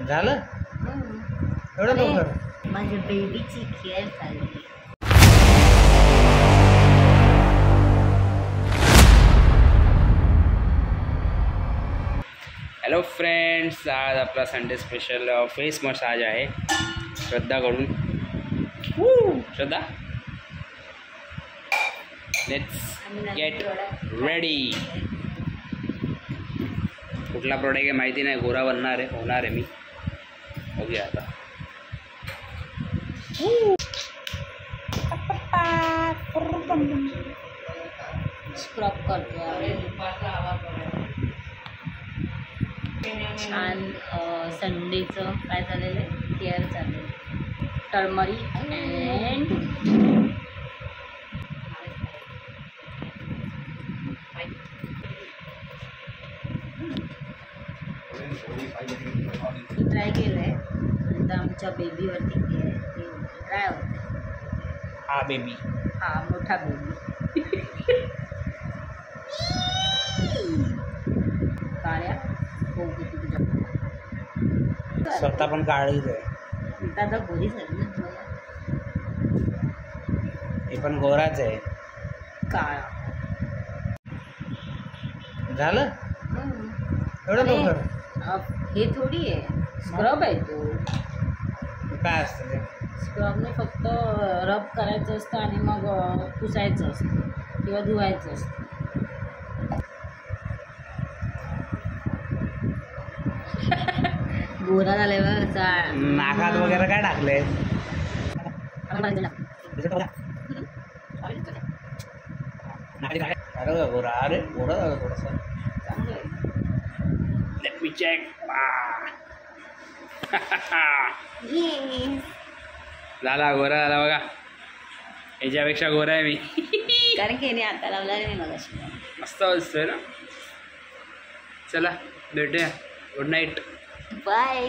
झालं एवढं लवकर? माझ्या बेबीची केअर चालली. हॅलो फ्रेंड्स, आज आपला संडे स्पेशल फेस मसाज आहे श्रद्धाकडून. श्रद्धा, लेट्स गेट रेडी. कुठला प्रोडक्ट आहे माहिती नाही, गोरा बनणार आहे, होणार आहे मी, बघूया आता. स्क्रब करतो छान. संडेचं काय झालेलं आहे, केअर चाललेलं आहे. टर्मरिक अँड ट्राय केलं आहे. नंतर आमच्या बेबीवरती केअर ट्राय होतं. हा बेबी, हा मोठा बेबी. काळ्या स्वतः पण काळीच आहे. दादा गोरी झाली ना, हे पण गोराच आहे. काळा झालं एवढं लवकर? हे थोडी आहे, स्क्रब आहे तो. काय असतं ते? स्क्रबने फक्त रब करायचं असतं आणि मग पुसायचं असतं किंवा धुवायचं असतं. गोरा झाल्यावर नाकात वगैरे काय टाकले? अरे गोरा, अरे गोरा झालं थोडंसं. Let me check. झाला गोरा झाला बघा. याच्यापेक्षा गोरा आहे मी. कारण की याने आता लावला नाही मला. मस्त दिसतोय ना. चला भेटूया. Good night. बाय.